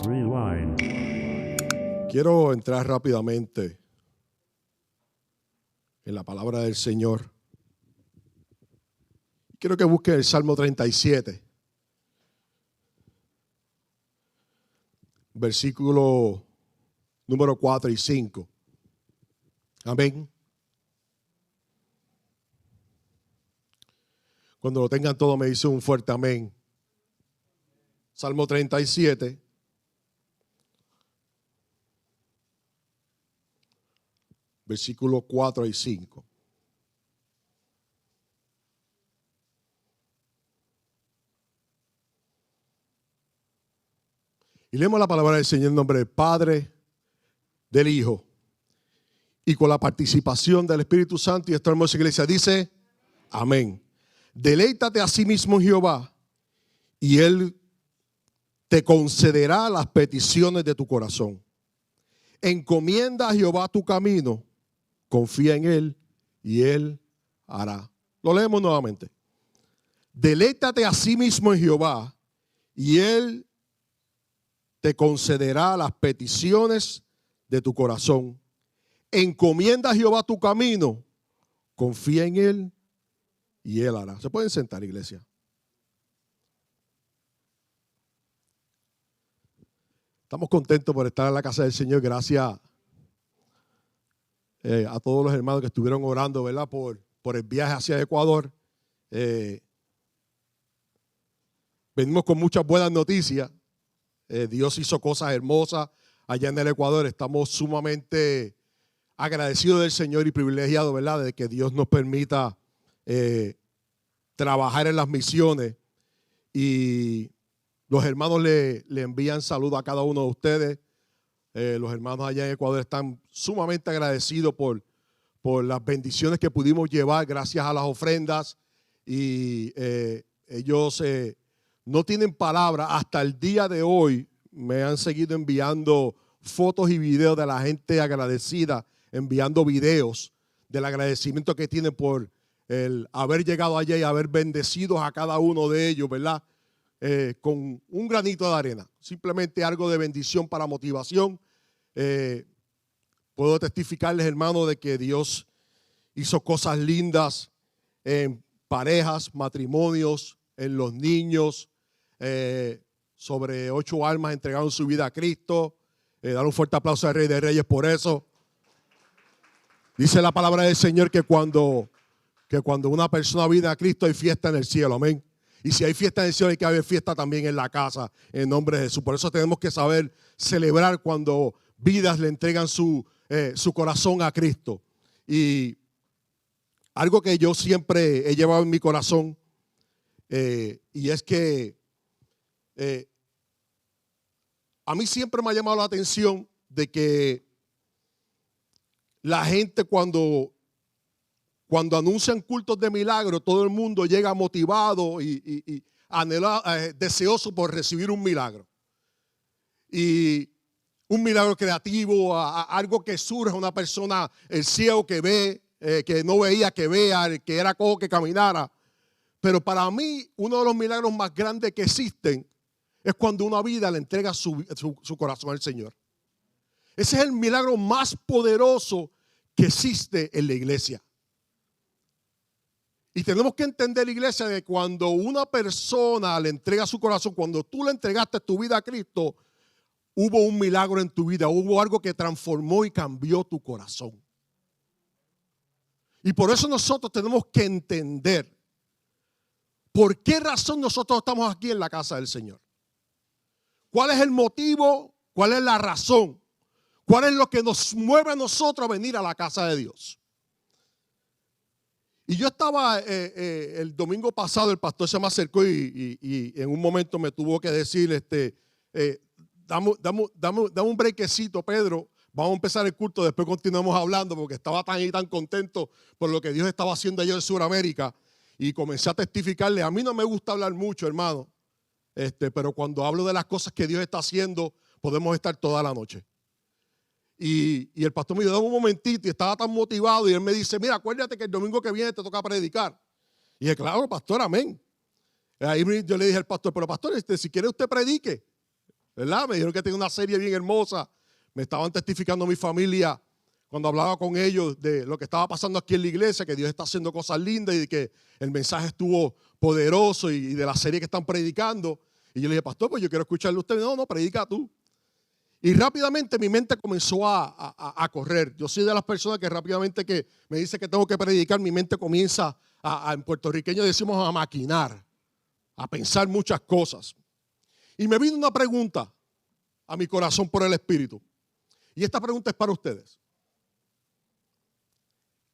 Rewind. Quiero entrar rápidamente en la palabra del Señor. Quiero que busquen el Salmo 37, versículo número 4 y 5. Amén. Cuando lo tengan todo me dice un fuerte amén. Salmo 37. Versículos 4 y 5. Y leemos la palabra del Señor en nombre del Padre, del Hijo, y con la participación del Espíritu Santo. Y esta hermosa iglesia dice, amén. Deleítate a sí mismo en Jehová, y Él te concederá las peticiones de tu corazón. Encomienda a Jehová tu camino, confía en Él y Él hará. Lo leemos nuevamente. Deleítate a sí mismo en Jehová y Él te concederá las peticiones de tu corazón. Encomienda a Jehová tu camino, confía en Él y Él hará. ¿Se pueden sentar, iglesia? Estamos contentos por estar en la casa del Señor. Gracias a todos los hermanos que estuvieron orando, ¿verdad? Por el viaje hacia Ecuador. Venimos con muchas buenas noticias. Dios hizo cosas hermosas allá en el Ecuador. Estamos sumamente agradecidos del Señor y privilegiados, ¿verdad? De que Dios nos permita trabajar en las misiones. Y los hermanos le envían saludos a cada uno de ustedes. Los hermanos allá en Ecuador están sumamente agradecidos por las bendiciones que pudimos llevar gracias a las ofrendas. Y ellos no tienen palabras. Hasta el día de hoy me han seguido enviando fotos y videos de la gente agradecida, enviando videos del agradecimiento que tienen por el haber llegado allá y haber bendecido a cada uno de ellos, ¿verdad? Con un granito de arena, simplemente algo de bendición para motivación. Puedo testificarles, hermano, de que Dios hizo cosas lindas en parejas, matrimonios, en los niños. Sobre 8 almas entregaron su vida a Cristo. Dar un fuerte aplauso al Rey de Reyes por eso. Dice la palabra del Señor que cuando una persona viene a Cristo hay fiesta en el cielo, amén. Y si hay fiesta en el cielo hay que haber fiesta también en la casa, en nombre de Jesús. Por eso tenemos que saber celebrar cuando vidas le entregan su corazón a Cristo. Y algo que yo siempre he llevado en mi corazón, y es que a mí siempre me ha llamado la atención de que la gente cuando anuncian cultos de milagro, todo el mundo llega motivado y deseoso por recibir un milagro. Y un milagro creativo, algo que surge, una persona, el ciego que ve, que no veía, que vea, el que era cojo, que caminara. Pero para mí, uno de los milagros más grandes que existen es cuando una vida le entrega su corazón al Señor. Ese es el milagro más poderoso que existe en la iglesia. Y tenemos que entender, iglesia, que cuando una persona le entrega su corazón, cuando tú le entregaste tu vida a Cristo, hubo un milagro en tu vida, hubo algo que transformó y cambió tu corazón. Y por eso nosotros tenemos que entender por qué razón nosotros estamos aquí en la casa del Señor. ¿Cuál es el motivo? ¿Cuál es la razón? ¿Cuál es lo que nos mueve a nosotros a venir a la casa de Dios? Y yo estaba el domingo pasado, el pastor se me acercó y en un momento me tuvo que decir, dame un brequecito, Pedro, vamos a empezar el culto, después continuamos hablando, porque estaba tan contento por lo que Dios estaba haciendo allá en Sudamérica. Y comencé a testificarle. A mí no me gusta hablar mucho, hermano, pero cuando hablo de las cosas que Dios está haciendo, podemos estar toda la noche. Y el pastor me dijo, dame un momentito, y estaba tan motivado, y él me dice, mira, acuérdate que el domingo que viene te toca predicar. Y dije, claro, pastor, amén. Ahí yo le dije al pastor, pero pastor, si quiere usted predique. ¿verdad? Me dijeron que tenía una serie bien hermosa. Me estaban testificando mi familia cuando hablaba con ellos de lo que estaba pasando aquí en la iglesia, que Dios está haciendo cosas lindas y que el mensaje estuvo poderoso y de la serie que están predicando. Y yo le dije, pastor, pues yo quiero escucharle a usted. No, predica tú. Y rápidamente mi mente comenzó a correr. Yo soy de las personas que rápidamente que me dice que tengo que predicar, mi mente comienza en puertorriqueño decimos a maquinar, a pensar muchas cosas. Y me vino una pregunta a mi corazón por el Espíritu. Y esta pregunta es para ustedes.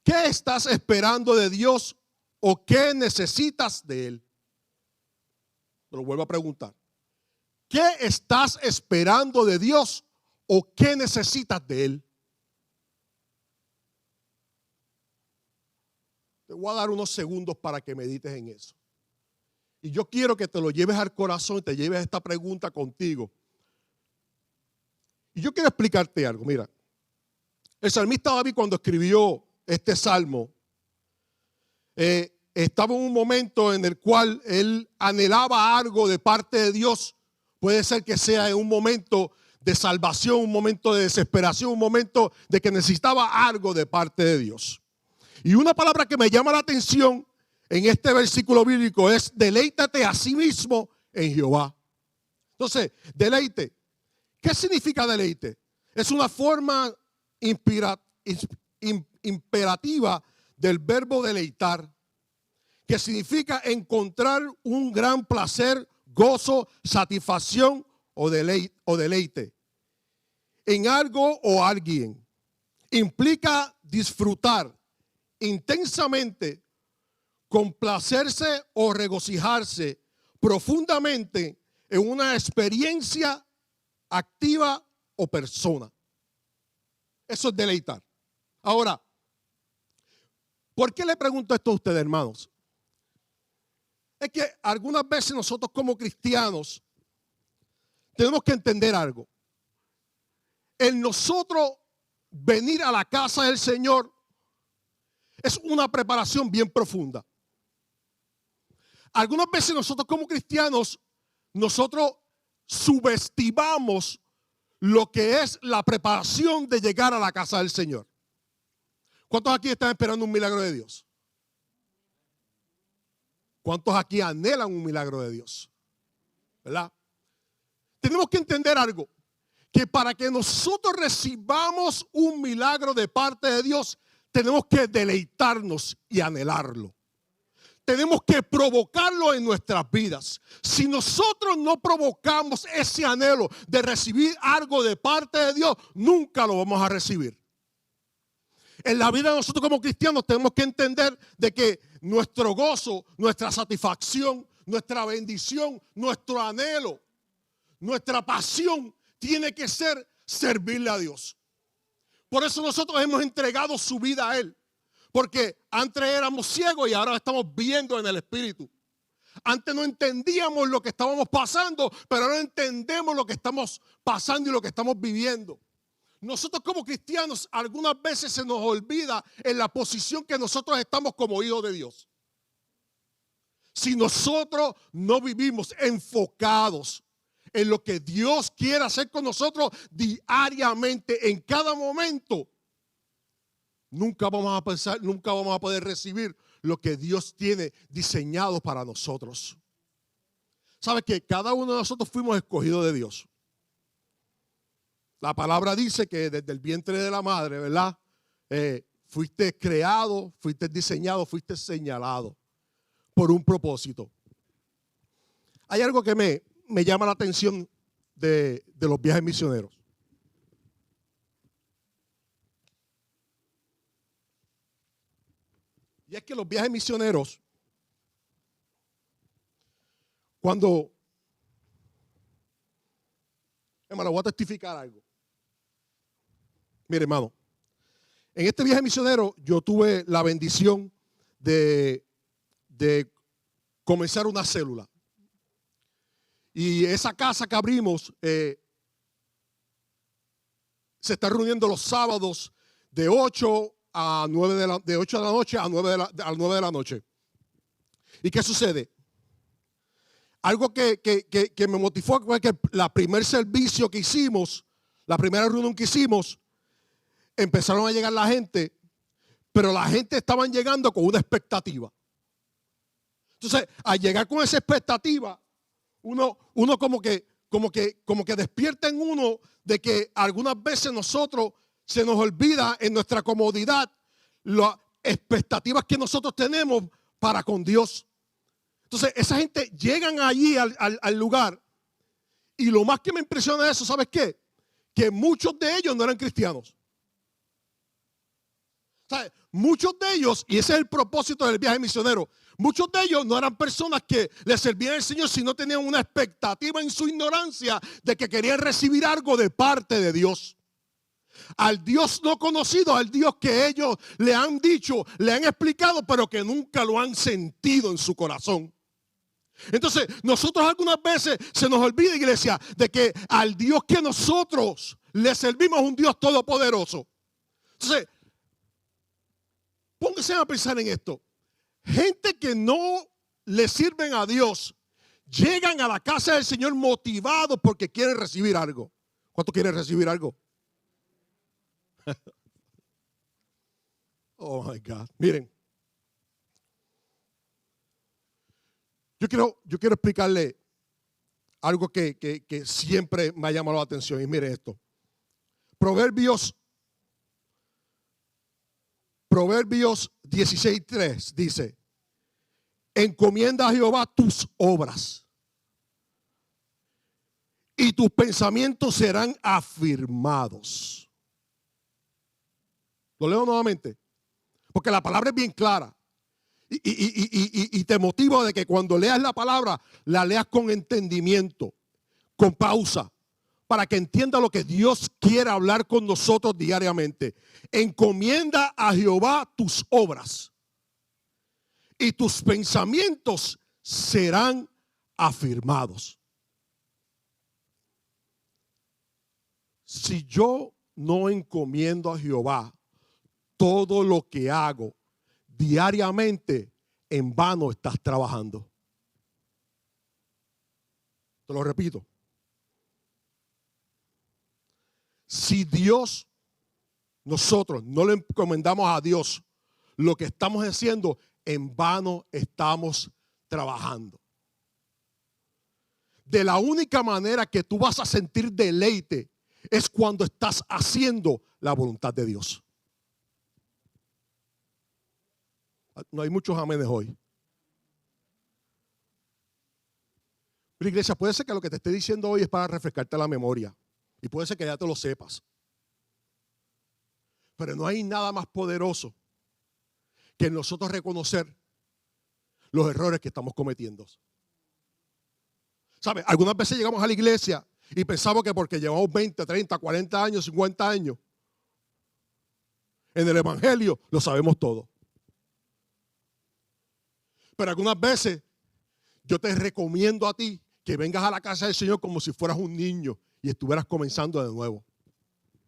¿Qué estás esperando de Dios o qué necesitas de Él? Te lo vuelvo a preguntar. ¿Qué estás esperando de Dios o qué necesitas de Él? Te voy a dar unos segundos para que medites en eso. Y yo quiero que te lo lleves al corazón y te lleves esta pregunta contigo. Y yo quiero explicarte algo. Mira, el salmista David cuando escribió este salmo, estaba en un momento en el cual él anhelaba algo de parte de Dios. Puede ser que sea en un momento de salvación, un momento de desesperación, un momento de que necesitaba algo de parte de Dios. Y una palabra que me llama la atención en este versículo bíblico es deleítate a sí mismo en Jehová. Entonces, deleite. ¿Qué significa deleite? Es una forma imperativa del verbo deleitar, que significa encontrar un gran placer, gozo, satisfacción o deleite en algo o alguien. Implica disfrutar intensamente, complacerse o regocijarse profundamente en una experiencia activa o persona. Eso es deleitar. Ahora, ¿por qué le pregunto esto a ustedes, hermanos? Es que algunas veces nosotros como cristianos tenemos que entender algo. El nosotros venir a la casa del Señor es una preparación bien profunda. Algunas veces nosotros como cristianos, nosotros subestimamos lo que es la preparación de llegar a la casa del Señor. ¿Cuántos aquí están esperando un milagro de Dios? ¿Cuántos aquí anhelan un milagro de Dios? ¿Verdad? Tenemos que entender algo, que para que nosotros recibamos un milagro de parte de Dios, tenemos que deleitarnos y anhelarlo. Tenemos que provocarlo en nuestras vidas. Si nosotros no provocamos ese anhelo de recibir algo de parte de Dios, nunca lo vamos a recibir. En la vida de nosotros como cristianos tenemos que entender de que nuestro gozo, nuestra satisfacción, nuestra bendición, nuestro anhelo, nuestra pasión tiene que ser servirle a Dios. Por eso nosotros hemos entregado su vida a Él. Porque antes éramos ciegos y ahora estamos viendo en el Espíritu. Antes no entendíamos lo que estábamos pasando, pero ahora entendemos lo que estamos pasando y lo que estamos viviendo. Nosotros como cristianos algunas veces se nos olvida en la posición que nosotros estamos como hijos de Dios. Si nosotros no vivimos enfocados en lo que Dios quiere hacer con nosotros diariamente, en cada momento, nunca vamos a poder recibir lo que Dios tiene diseñado para nosotros. ¿Sabes qué? Cada uno de nosotros fuimos escogidos de Dios. La palabra dice que desde el vientre de la madre, ¿verdad? Fuiste creado, fuiste diseñado, fuiste señalado por un propósito. Hay algo que me llama la atención de los viajes misioneros. Y es que los viajes misioneros, cuando, hermano, voy a testificar algo. Mire, hermano, en este viaje misionero yo tuve la bendición de comenzar una célula. Y esa casa que abrimos se está reuniendo los sábados de 8 a 9 de 8 de la noche a 9 de la noche. ¿Y qué sucede? algo que me motivó fue que la primer servicio que hicimos, la primera reunión que hicimos, empezaron a llegar la gente, pero la gente estaban llegando con una expectativa. Entonces, al llegar con esa expectativa, uno como que despierta en uno de que algunas veces nosotros se nos olvida en nuestra comodidad las expectativas que nosotros tenemos para con Dios. Entonces, esa gente llegan allí al lugar y lo más que me impresiona de eso, ¿sabes qué? Que muchos de ellos no eran cristianos. ¿Sabes? Muchos de ellos, y ese es el propósito del viaje misionero, muchos de ellos no eran personas que le servían al Señor, sino tenían una expectativa en su ignorancia de que querían recibir algo de parte de Dios. Al Dios no conocido, al Dios que ellos le han dicho, le han explicado, pero que nunca lo han sentido en su corazón. Entonces, nosotros algunas veces se nos olvida, iglesia, de que al Dios que nosotros le servimos es un Dios todopoderoso. Entonces, pónganse a pensar en esto. Gente que no le sirven a Dios, llegan a la casa del Señor motivados porque quieren recibir algo. ¿Cuántos quieren recibir algo? Oh my God. Miren. Yo quiero explicarle algo que siempre me ha llamado la atención. Y mire esto. Proverbios 16:3 dice: encomienda a Jehová tus obras y tus pensamientos serán afirmados. Lo leo nuevamente, porque la palabra es bien clara. Y te motivo de que cuando leas la palabra, la leas con entendimiento, con pausa, para que entienda lo que Dios quiere hablar con nosotros diariamente. Encomienda a Jehová tus obras y tus pensamientos serán afirmados. Si yo no encomiendo a Jehová todo lo que hago diariamente, en vano estás trabajando. Te lo repito. Si nosotros no le encomendamos a Dios lo que estamos haciendo, en vano estamos trabajando. De la única manera que tú vas a sentir deleite es cuando estás haciendo la voluntad de Dios. No hay muchos amenes hoy. Pero iglesia, puede ser que lo que te esté diciendo hoy es para refrescarte la memoria. Y puede ser que ya te lo sepas. Pero no hay nada más poderoso que nosotros reconocer los errores que estamos cometiendo. ¿Sabes? Algunas veces llegamos a la iglesia y pensamos que porque llevamos 20, 30, 40 años, 50 años en el evangelio, lo sabemos todo. Pero algunas veces yo te recomiendo a ti que vengas a la casa del Señor como si fueras un niño y estuvieras comenzando de nuevo.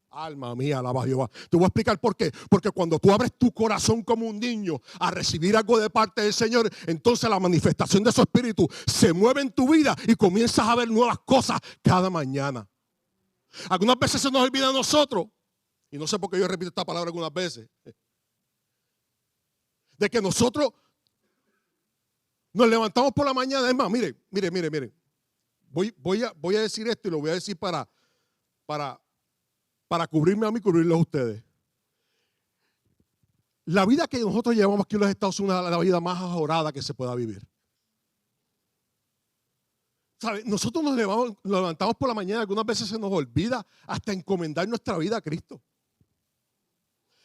Alma mía, alaba a Jehová. Te voy a explicar por qué. Porque cuando tú abres tu corazón como un niño a recibir algo de parte del Señor, entonces la manifestación de su espíritu se mueve en tu vida y comienzas a ver nuevas cosas cada mañana. Algunas veces se nos olvida a nosotros, y no sé por qué yo repito esta palabra algunas veces, de que nosotros nos levantamos por la mañana. Es más, mire. Voy a decir esto y lo voy a decir para cubrirme a mí y cubrirlos a ustedes. La vida que nosotros llevamos aquí en los Estados Unidos es la vida más ajorada que se pueda vivir. ¿Sabe? Nosotros nos levantamos por la mañana, algunas veces se nos olvida hasta encomendar nuestra vida a Cristo.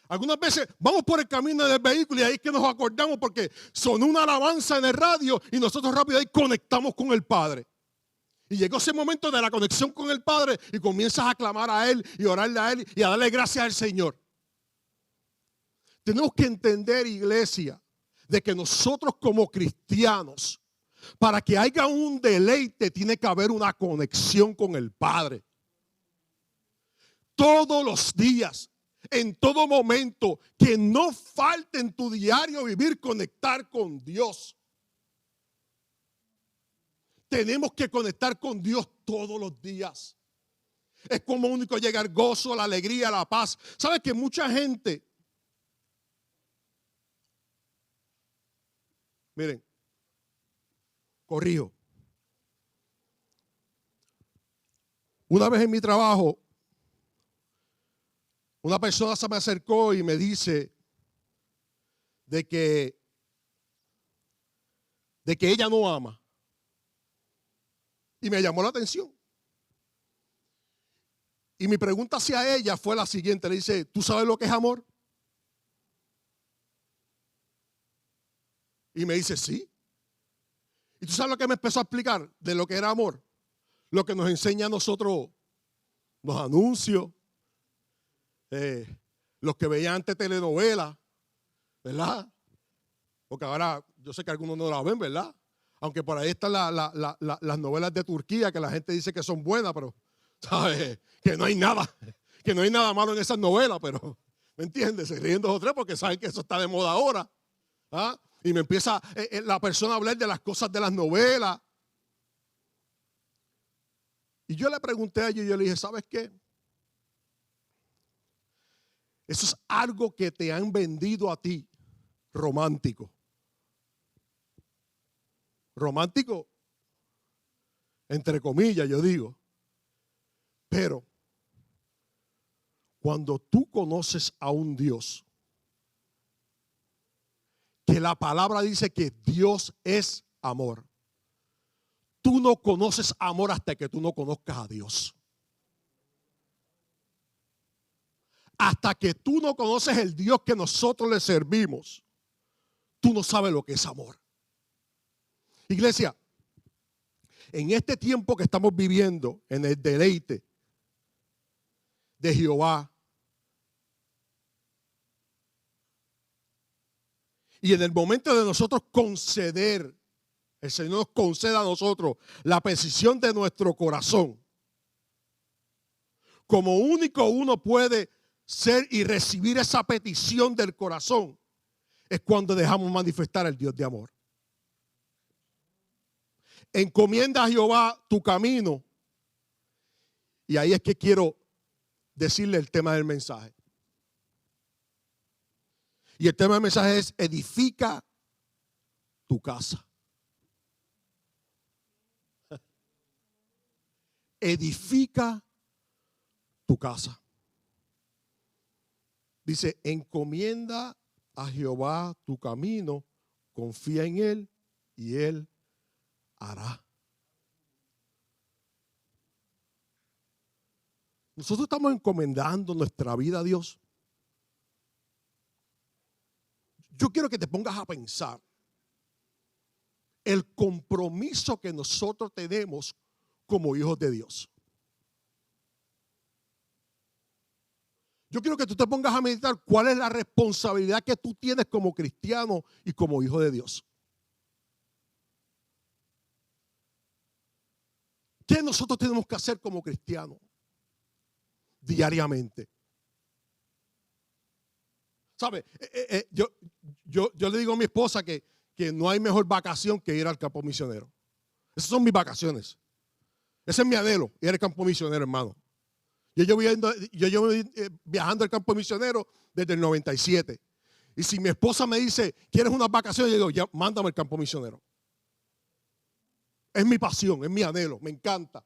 Algunas veces vamos por el camino del vehículo y ahí es que nos acordamos porque sonó una alabanza en el radio y nosotros rápido ahí conectamos con el Padre. Y llegó ese momento de la conexión con el Padre y comienzas a clamar a Él y orarle a Él y a darle gracias al Señor. Tenemos que entender, iglesia, de que nosotros como cristianos, para que haya un deleite, tiene que haber una conexión con el Padre. Todos los días, en todo momento, que no falte en tu diario vivir conectar con Dios. tenemos que conectar con Dios todos los días. Es como único llegar gozo, la alegría, la paz. ¿Sabes que mucha gente, miren, corrijo. Una vez en mi trabajo, una persona se me acercó y me dice de que ella no ama. Y me llamó la atención. Y mi pregunta hacia ella fue la siguiente. Le dice, ¿tú sabes lo que es amor? Y me dice, sí. ¿Y tú sabes lo que me empezó a explicar de lo que era amor? Lo que nos enseña a nosotros los anuncios, los que veían antes telenovelas, ¿verdad? Porque ahora yo sé que algunos no la ven, ¿verdad? Aunque por ahí están las novelas de Turquía que la gente dice que son buenas, pero ¿sabes? Que no hay nada malo en esas novelas, pero ¿me entiendes? Se ríen 2 o 3 porque saben que eso está de moda ahora. ¿Ah? Y me empieza la persona a hablar de las cosas de las novelas. Y yo le pregunté a ella y yo le dije, ¿sabes qué? Eso es algo que te han vendido a ti, romántico. Romántico, entre comillas, yo digo. Pero cuando tú conoces a un Dios, que la palabra dice que Dios es amor, tú no conoces amor hasta que tú no conozcas a Dios. Hasta que tú no conoces el Dios que nosotros le servimos, tú no sabes lo que es amor. Iglesia, en este tiempo que estamos viviendo, en el deleite de Jehová, y en el momento de nosotros conceder, el Señor nos conceda a nosotros la petición de nuestro corazón, como único uno puede ser y recibir esa petición del corazón, es cuando dejamos manifestar al Dios de amor. Encomienda a Jehová tu camino. Y ahí es que quiero decirle el tema del mensaje. Y el tema del mensaje es: edifica tu casa. Edifica tu casa. Dice, encomienda a Jehová tu camino, confía en Él y Él hará. Nosotros estamos encomendando nuestra vida a Dios. Yo quiero que te pongas a pensar el compromiso que nosotros tenemos como hijos de Dios. Yo quiero que tú te pongas a meditar cuál es la responsabilidad que tú tienes como cristiano y como hijo de Dios. ¿Qué nosotros tenemos que hacer como cristianos diariamente? ¿Sabe? Yo le digo a mi esposa que no hay mejor vacación que ir al campo misionero. Esas son mis vacaciones. Ese es mi anhelo, ir al campo misionero, hermano. Yo llevo viajando al campo misionero desde el 97. Y si mi esposa me dice, ¿quieres unas vacaciones? Yo digo, ya, mándame al campo misionero. Es mi pasión, es mi anhelo, me encanta.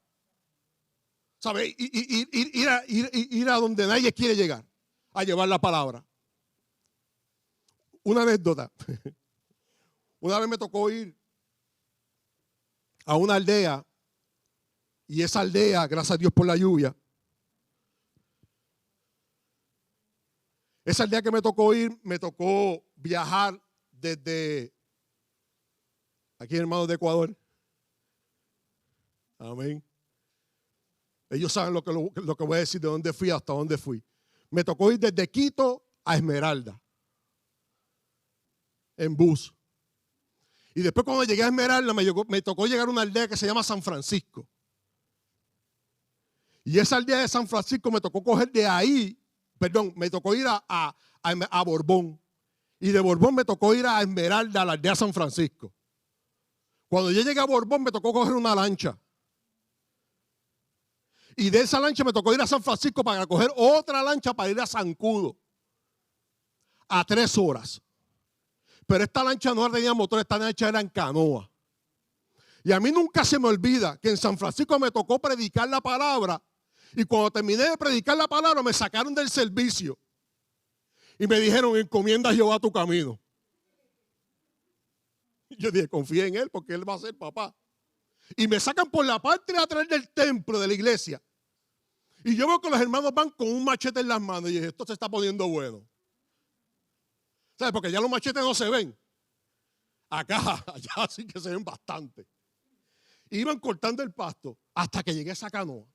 ¿Sabes? Ir a donde nadie quiere llegar, a llevar la palabra. Una anécdota. Una vez me tocó ir a una aldea, y esa aldea, gracias a Dios por la lluvia, esa aldea que me tocó ir, me tocó viajar desde aquí, hermanos de Ecuador. Amén. Ellos saben lo que voy a decir, de dónde fui hasta dónde fui. Me tocó ir desde Quito a Esmeralda en bus. Y después cuando llegué a Esmeralda me tocó llegar a una aldea que se llama San Francisco. Y esa aldea de San Francisco me tocó coger de ahí, me tocó ir a Borbón. Y de Borbón me tocó ir a Esmeralda, a la aldea de San Francisco. Cuando yo llegué a Borbón me tocó coger una lancha. Y de esa lancha me tocó ir a San Francisco para coger otra lancha para ir a Zancudo. A 3 horas. Pero esta lancha no tenía motor, esta lancha era en canoa. Y a mí nunca se me olvida que en San Francisco me tocó predicar la palabra. Y cuando terminé de predicar la palabra me sacaron del servicio. Y me dijeron, encomienda a Jehová tu camino. Y yo dije, confía en Él porque Él va a ser papá. Y me sacan por la parte de atrás del templo de la iglesia. Y yo veo que los hermanos van con un machete en las manos. Y dije, esto se está poniendo bueno. ¿Sabes? Porque ya los machetes no se ven. Acá, allá sí que se ven bastante. Iban cortando el pasto hasta que llegué a esa canoa.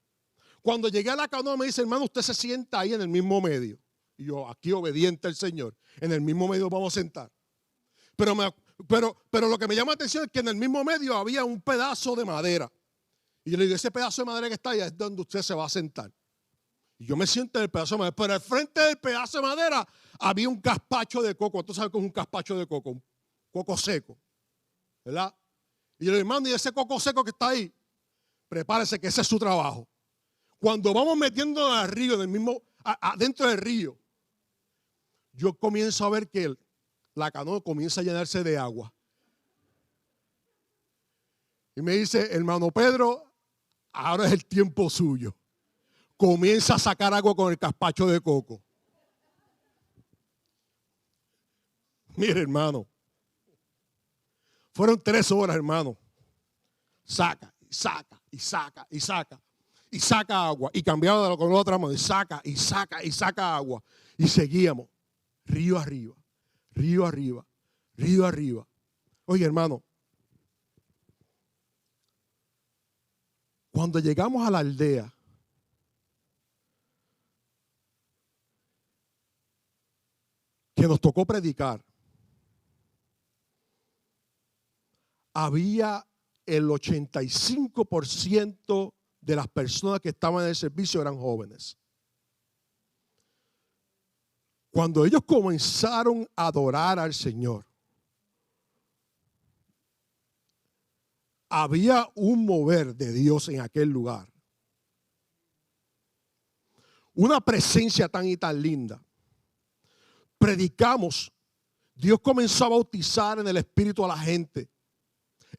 Cuando llegué a la canoa me dice, hermano, usted se sienta ahí en el mismo medio. Y yo, aquí obediente al Señor, en el mismo medio vamos a sentar. Pero lo que me llama la atención es que en el mismo medio había un pedazo de madera. Y yo le digo, ese pedazo de madera que está ahí es donde usted se va a sentar. Y yo me siento en el pedazo de madera. Pero al frente del pedazo de madera había un gazpacho de coco. ¿Tú sabes qué es un gazpacho de coco? Un coco seco. ¿Verdad? Y yo le digo, hermano, y ese coco seco que está ahí, prepárese que ese es su trabajo. Cuando vamos metiendo al río, adentro del río, yo comienzo a ver que la canoa comienza a llenarse de agua. Y me dice, hermano Pedro, ahora es el tiempo suyo. Comienza a sacar agua con el gazpacho de coco. Mire, hermano, fueron 3 horas, hermano. Saca, y saca, y saca, y saca. Y saca agua. Y cambiaba con la otra mano. Y saca, y saca, y saca agua. Y seguíamos. Río arriba, río arriba, río arriba. Oye, hermano. Cuando llegamos a la aldea, que nos tocó predicar, había el 85% de las personas que estaban en el servicio eran jóvenes. Cuando ellos comenzaron a adorar al Señor, había un mover de Dios en aquel lugar. Una presencia tan y tan linda. Predicamos. Dios comenzó a bautizar en el Espíritu a la gente.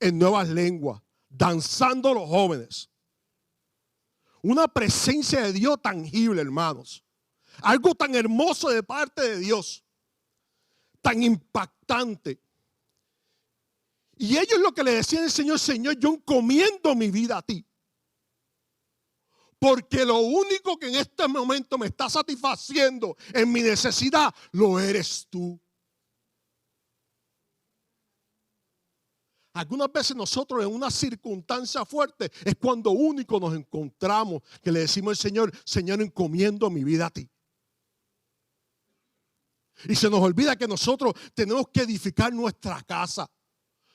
En nuevas lenguas. Danzando los jóvenes. Una presencia de Dios tangible, hermanos. Algo tan hermoso de parte de Dios. Tan impactante. Y ellos lo que le decían al Señor, Señor, yo encomiendo mi vida a ti. Porque lo único que en este momento me está satisfaciendo en mi necesidad, lo eres tú. Algunas veces nosotros en una circunstancia fuerte es cuando único nos encontramos que le decimos al Señor, Señor, encomiendo mi vida a ti. Y se nos olvida que nosotros tenemos que edificar nuestra casa,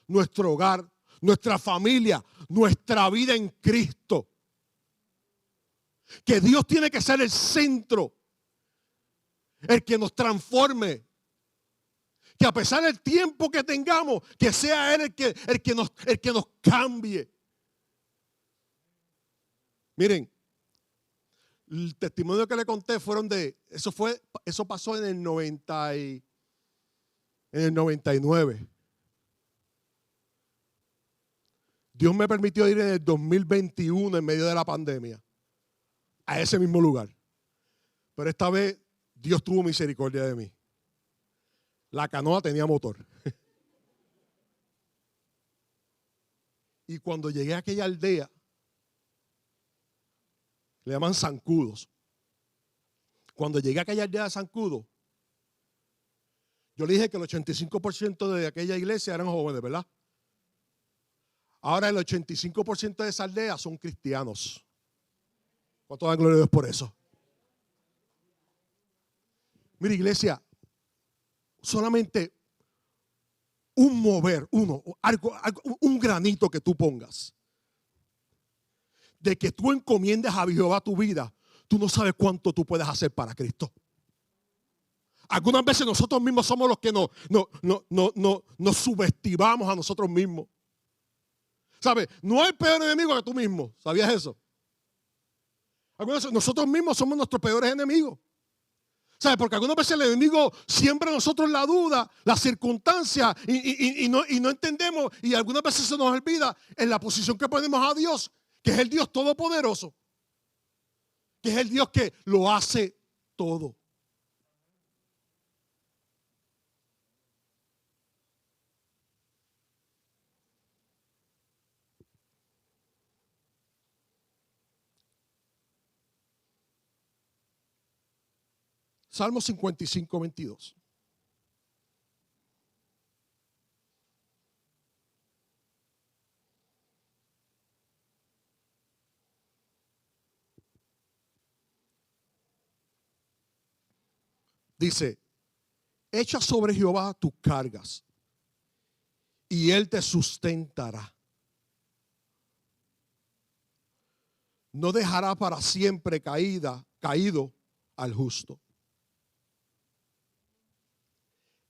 nuestro hogar, nuestra familia, nuestra vida en Cristo. Que Dios tiene que ser el centro, el que nos transforme. Que a pesar del tiempo que tengamos, que sea Él el que nos cambie. Miren, el testimonio que le conté fueron eso pasó en el 99. Dios me permitió ir en el 2021 en medio de la pandemia a ese mismo lugar. Pero esta vez Dios tuvo misericordia de mí. La canoa tenía motor. Y cuando llegué a aquella aldea, le llaman zancudos. Cuando llegué a aquella aldea de Zancudo, yo le dije que el 85% de aquella iglesia eran jóvenes, ¿verdad? Ahora el 85% de esa aldea son cristianos. ¿Cuánto dan gloria a Dios por eso? Mira, iglesia, solamente un mover, un granito que tú pongas, de que tú encomiendes a Jehová tu vida, tú no sabes cuánto tú puedes hacer para Cristo. Algunas veces nosotros mismos somos los que nos subestimamos a nosotros mismos. ¿Sabes? No hay peor enemigo que tú mismo. ¿Sabías eso? Nosotros mismos somos nuestros peores enemigos. ¿Sabes? Porque algunas veces el enemigo siembra en nosotros la duda, las circunstancias y no entendemos. Y algunas veces se nos olvida en la posición que ponemos a Dios, que es el Dios todopoderoso, que es el Dios que lo hace todo. Salmo 55, 22. Dice, echa sobre Jehová tus cargas y Él te sustentará. No dejará para siempre caído al justo.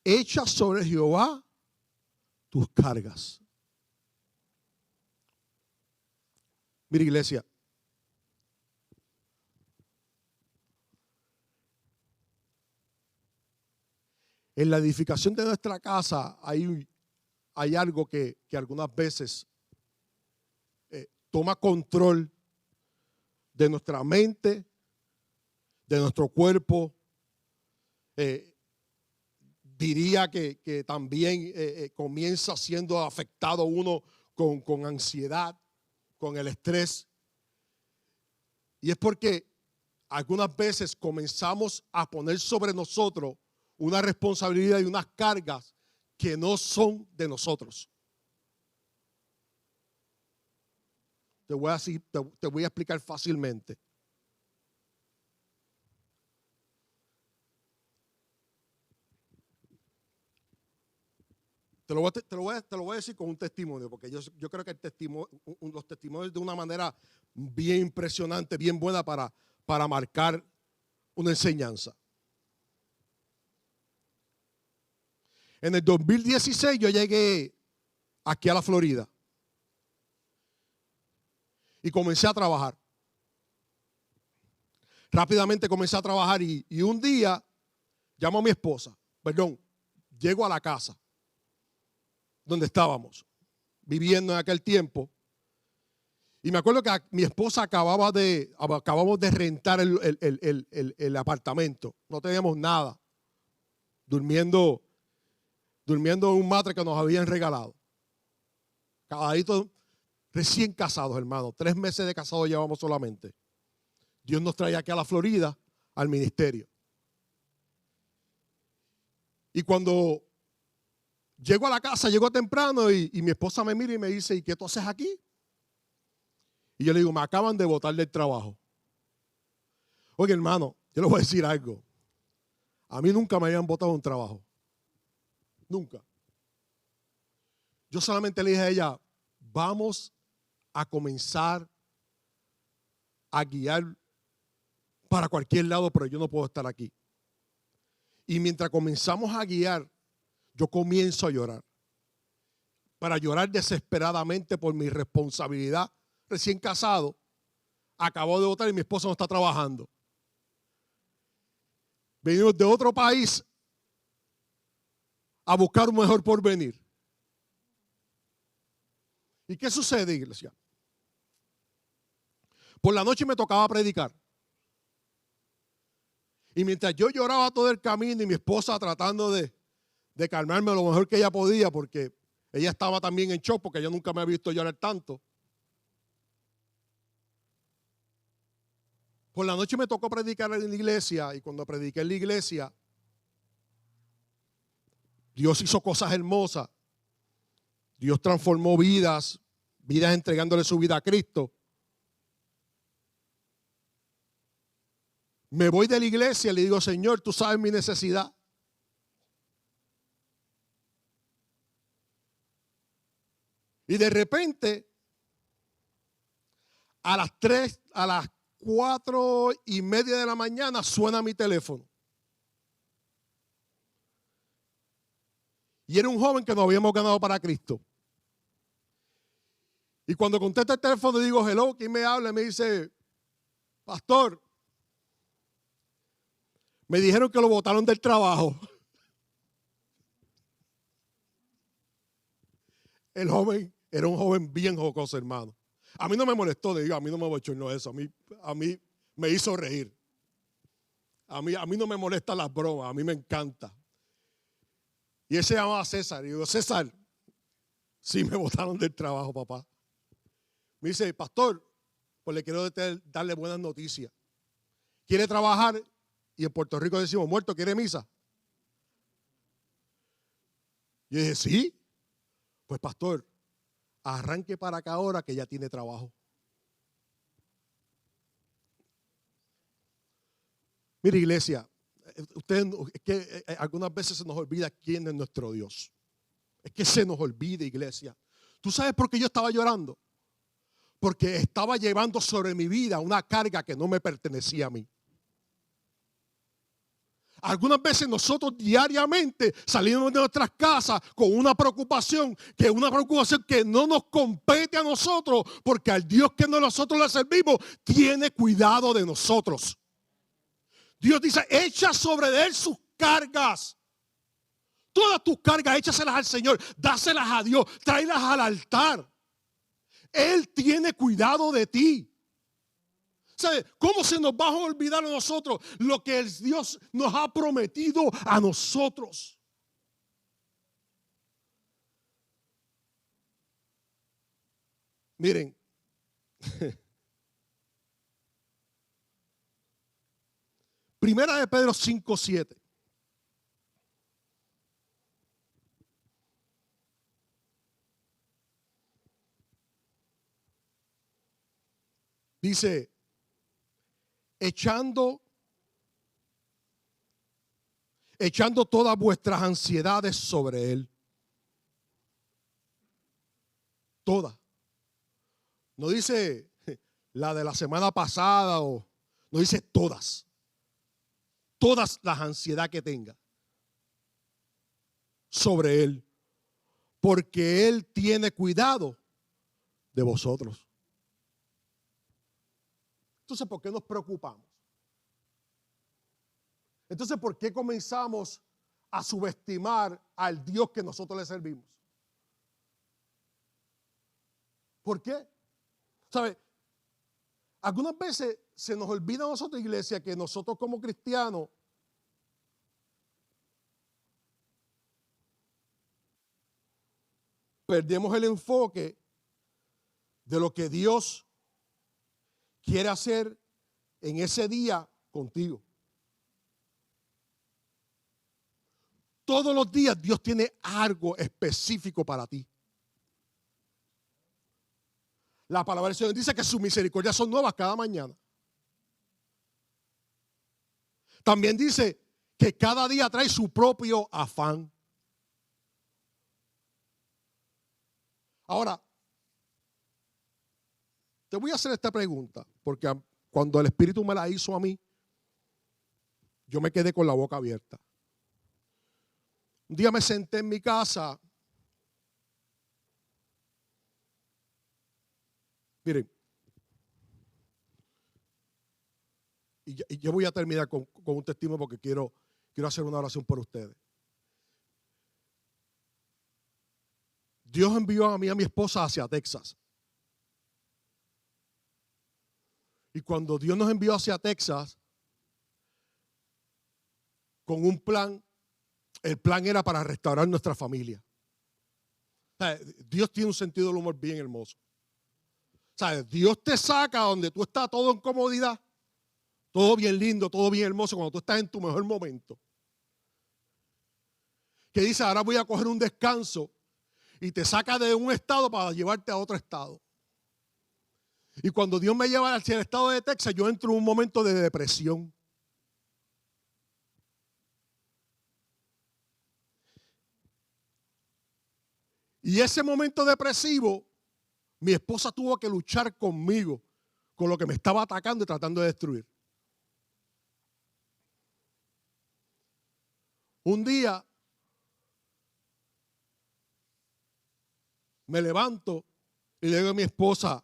Echa sobre Jehová tus cargas. Mira, iglesia. En la edificación de nuestra casa hay algo que algunas veces toma control de nuestra mente, de nuestro cuerpo. Diría que también comienza siendo afectado uno con ansiedad, con el estrés. Y es porque algunas veces comenzamos a poner sobre nosotros una responsabilidad y unas cargas que no son de nosotros. Te voy a explicar fácilmente. Te lo voy a decir con un testimonio, porque yo creo que los testimonios de una manera bien impresionante, bien buena para marcar una enseñanza. En el 2016 yo llegué aquí a la Florida y comencé a trabajar. Rápidamente comencé a trabajar y un día llamo a mi esposa, llego a la casa donde estábamos viviendo en aquel tiempo. Y me acuerdo que mi esposa acabamos de rentar el apartamento. No teníamos nada. Durmiendo en un matre que nos habían regalado. Casaditos, recién casados, hermano. 3 meses de casados llevamos solamente. Dios nos trae aquí a la Florida, al ministerio. Y cuando llego a la casa, llego temprano y mi esposa me mira y me dice, ¿y qué tú haces aquí? Y yo le digo, me acaban de botar del trabajo. Oye, hermano, yo le voy a decir algo. A mí nunca me habían botado un trabajo. Nunca. Yo solamente le dije a ella, vamos a comenzar a guiar para cualquier lado, pero yo no puedo estar aquí. Y mientras comenzamos a guiar, yo comienzo a llorar. Para llorar desesperadamente por mi responsabilidad. Recién casado, acabo de votar y mi esposa no está trabajando. Venimos de otro país a buscar un mejor porvenir. ¿Y qué sucede, iglesia? Por la noche me tocaba predicar. Y mientras yo lloraba todo el camino y mi esposa tratando de calmarme lo mejor que ella podía, porque ella estaba también en shock, porque yo nunca me había visto llorar tanto. Por la noche me tocó predicar en la iglesia y cuando prediqué en la iglesia, Dios hizo cosas hermosas. Dios transformó vidas entregándole su vida a Cristo. Me voy de la iglesia y le digo, Señor, tú sabes mi necesidad. Y de repente, a las 4:30 de la mañana suena mi teléfono. Y era un joven que nos habíamos ganado para Cristo. Y cuando contesto el teléfono digo, hello, ¿quién me habla? Y me dice, pastor, me dijeron que lo botaron del trabajo. El joven era un joven bien jocoso, hermano. A mí no me molestó, digo, a mí no me bochornó eso. A mí me hizo reír. A mí no me molestan las bromas, a mí me encanta. Y él se llamaba César. Y digo, César, sí me botaron del trabajo, papá. Me dice, pastor, pues le quiero darle buenas noticias. ¿Quiere trabajar? Y en Puerto Rico decimos, muerto, ¿quiere misa? Yo dije, sí. Pues pastor, arranque para acá ahora que ya tiene trabajo. Mire, iglesia, es que algunas veces se nos olvida quién es nuestro Dios. Es que se nos olvida, iglesia. ¿Tú sabes por qué yo estaba llorando? Porque estaba llevando sobre mi vida una carga que no me pertenecía a mí. Algunas veces nosotros diariamente salimos de nuestras casas con una preocupación que no nos compete a nosotros, porque al Dios que nosotros le servimos tiene cuidado de nosotros. Dios dice, echa sobre él sus cargas. Todas tus cargas, échaselas al Señor, dáselas a Dios, tráelas al altar. Él tiene cuidado de ti. ¿Sabe cómo se nos va a olvidar a nosotros lo que el Dios nos ha prometido a nosotros? Miren, Primera de Pedro 5:7. Dice, echando todas vuestras ansiedades sobre él. Todas. No dice la de la semana pasada no dice todas. Todas las ansiedades que tenga sobre él. Porque él tiene cuidado de vosotros. Entonces, ¿por qué nos preocupamos? Entonces, ¿por qué comenzamos a subestimar al Dios que nosotros le servimos? ¿Por qué? ¿Sabe? Algunas veces se nos olvida a nosotros, iglesia, que nosotros como cristianos perdemos el enfoque de lo que Dios quiere hacer en ese día contigo. Todos los días Dios tiene algo específico para ti. La palabra del Señor dice que sus misericordias son nuevas cada mañana. También dice que cada día trae su propio afán. Ahora, te voy a hacer esta pregunta, porque cuando el Espíritu me la hizo a mí, yo me quedé con la boca abierta. Un día me senté en mi casa. Miren, y yo voy a terminar con un testimonio porque quiero hacer una oración por ustedes. Dios envió a mí y a mi esposa hacia Texas. Y cuando Dios nos envió hacia Texas, con un plan, el plan era para restaurar nuestra familia. O sea, Dios tiene un sentido del humor bien hermoso. O sea, Dios te saca donde tú estás todo en comodidad, todo bien lindo, todo bien hermoso, cuando tú estás en tu mejor momento. Que dice, ahora voy a coger un descanso y te saca de un estado para llevarte a otro estado. Y cuando Dios me lleva hacia el estado de Texas, yo entro en un momento de depresión. Y ese momento depresivo, mi esposa tuvo que luchar conmigo, con lo que me estaba atacando y tratando de destruir. Un día me levanto Y le digo a mi esposa,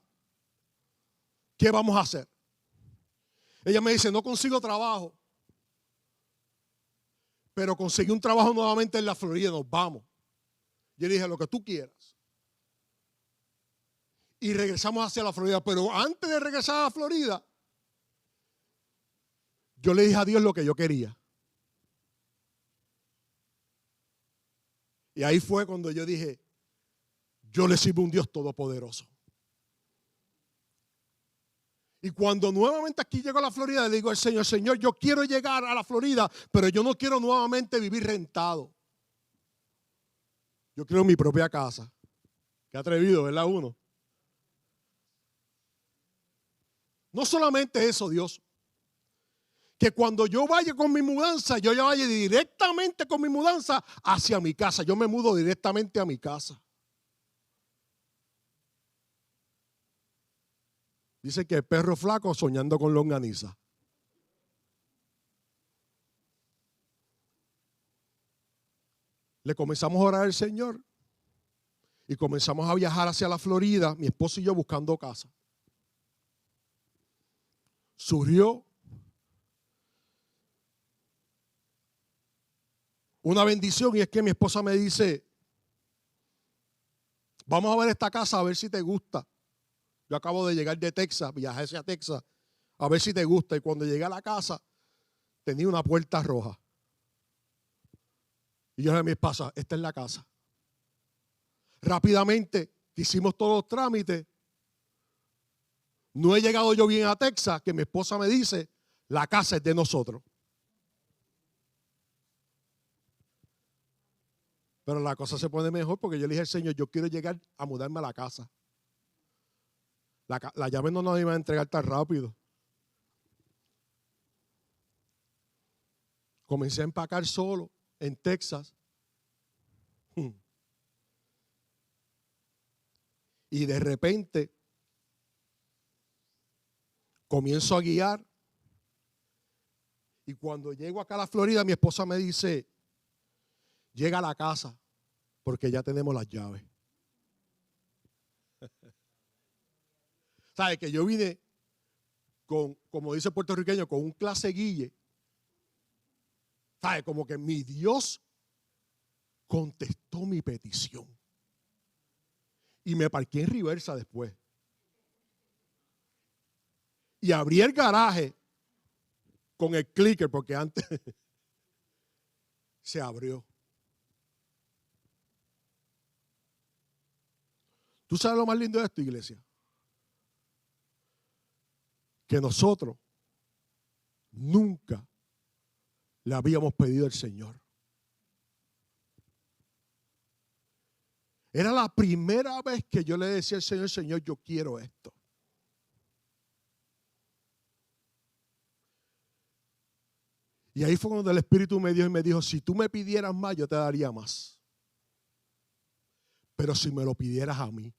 ¿qué vamos a hacer? Ella me dice, no consigo trabajo, pero conseguí un trabajo nuevamente en la Florida, nos vamos. Yo le dije, lo que tú quieras. Y regresamos hacia la Florida, pero antes de regresar a la Florida, yo le dije a Dios lo que yo quería. Y ahí fue cuando yo dije, yo le sirvo a un Dios todopoderoso. Y cuando nuevamente aquí llego a la Florida, le digo al Señor, Señor, yo quiero llegar a la Florida, pero yo no quiero nuevamente vivir rentado. Yo quiero mi propia casa. Qué atrevido, ¿verdad? Uno. No solamente eso, Dios. Que cuando yo vaya con mi mudanza, yo ya vaya directamente con mi mudanza hacia mi casa. Yo me mudo directamente a mi casa. Dice que el perro flaco soñando con longaniza. Le comenzamos a orar al Señor y comenzamos a viajar hacia la Florida, mi esposo y yo buscando casa. Surgió una bendición y es que mi esposa me dice, vamos a ver esta casa a ver si te gusta. Yo acabo de llegar de Texas, viajé hacia Texas, a ver si te gusta. Y cuando llegué a la casa, tenía una puerta roja. Y yo le dije a mi esposa, esta es la casa. Rápidamente hicimos todos los trámites. No he llegado yo bien a Texas, que mi esposa me dice, la casa es de nosotros. Pero la cosa se pone mejor porque yo le dije al Señor, yo quiero llegar a mudarme a la casa. La llave no nos iba a entregar tan rápido. Comencé a empacar solo en Texas. Y de repente comienzo a guiar. Y cuando llego acá a la Florida, mi esposa me dice, llega a la casa porque ya tenemos las llaves. ¿Sabe? Que yo vine con, como dice el puertorriqueño, con un clase guille. ¿Sabe? Como que mi Dios contestó mi petición. Y me parqué en reversa después. Y abrí el garaje con el clicker porque antes se abrió. ¿Tú sabes lo más lindo de esto, iglesia? Que nosotros nunca le habíamos pedido al Señor. Era la primera vez que yo le decía al Señor, Señor, yo quiero esto. Y ahí fue cuando el Espíritu me dio y me dijo, si tú me pidieras más, yo te daría más. Pero si me lo pidieras a mí.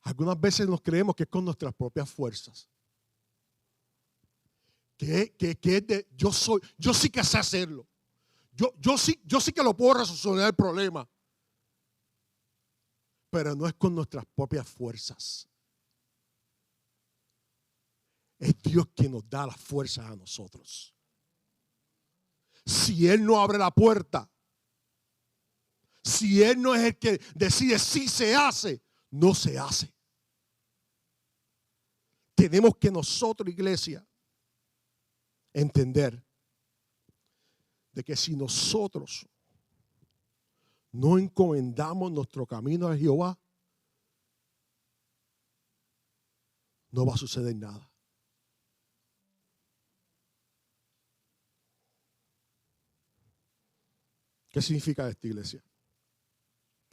Algunas veces nos creemos que es con nuestras propias fuerzas. Que es de, yo sí que sé hacerlo. Yo sí que lo puedo resolver el problema. Pero no es con nuestras propias fuerzas. Es Dios quien nos da las fuerzas a nosotros. Si Él no abre la puerta, si Él no es el que decide si se hace, no se hace. Tenemos que nosotros, iglesia, entender de que si nosotros no encomendamos nuestro camino a Jehová, no va a suceder nada. ¿Qué significa esta iglesia?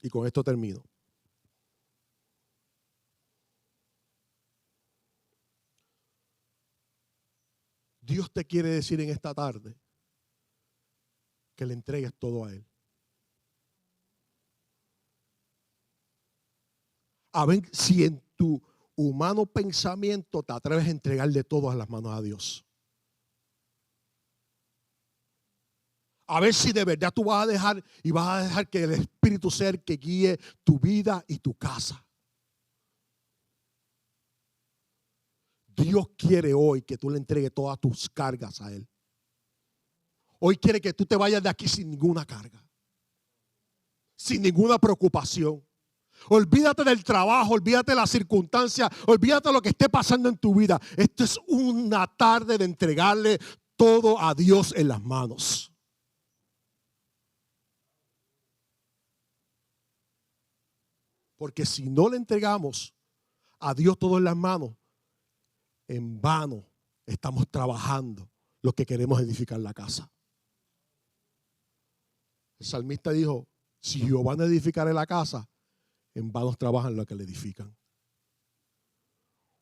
Y con esto termino. Dios te quiere decir en esta tarde que le entregues todo a Él. A ver si en tu humano pensamiento te atreves a entregarle todo a las manos a Dios. A ver si de verdad tú vas a dejar que el Espíritu sea el que guíe tu vida y tu casa. Dios quiere hoy que tú le entregues todas tus cargas a Él. Hoy quiere que tú te vayas de aquí sin ninguna carga, sin ninguna preocupación. Olvídate del trabajo, olvídate de las circunstancias, olvídate de lo que esté pasando en tu vida. Esto es una tarde de entregarle todo a Dios en las manos. Porque si no le entregamos a Dios todo en las manos, en vano estamos trabajando los que queremos edificar la casa. El salmista dijo, si Jehová no edificare la casa, en vano trabajan los que le edifican.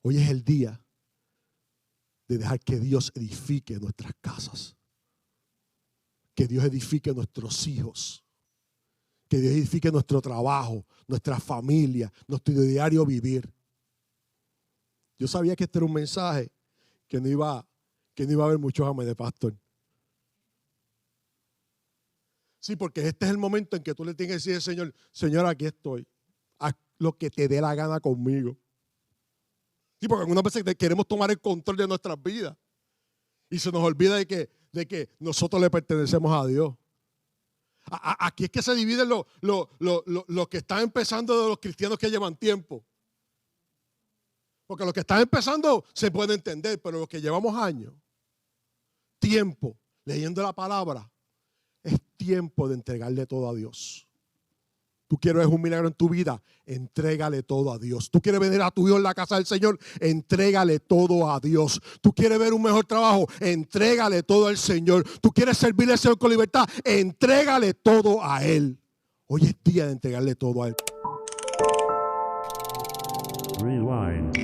Hoy es el día de dejar que Dios edifique nuestras casas. Que Dios edifique nuestros hijos. Que Dios edifique nuestro trabajo, nuestra familia, nuestro diario vivir. Yo sabía que este era un mensaje que no iba a haber muchos ames de pastor. Sí, porque este es el momento en que tú le tienes que decir al Señor, Señor, aquí estoy. Haz lo que te dé la gana conmigo. Sí, porque algunas veces queremos tomar el control de nuestras vidas. Y se nos olvida de que nosotros le pertenecemos a Dios. Aquí es que se dividen los que están empezando de los cristianos que llevan tiempo. Porque los que están empezando se puede entender, pero los que llevamos años, tiempo, leyendo la palabra, es tiempo de entregarle todo a Dios. Tú quieres un milagro en tu vida, entrégale todo a Dios. Tú quieres venir a tu Dios en la casa del Señor, entrégale todo a Dios. Tú quieres ver un mejor trabajo, entrégale todo al Señor. Tú quieres servirle al Señor con libertad, entrégale todo a Él. Hoy es día de entregarle todo a Él. Rewind.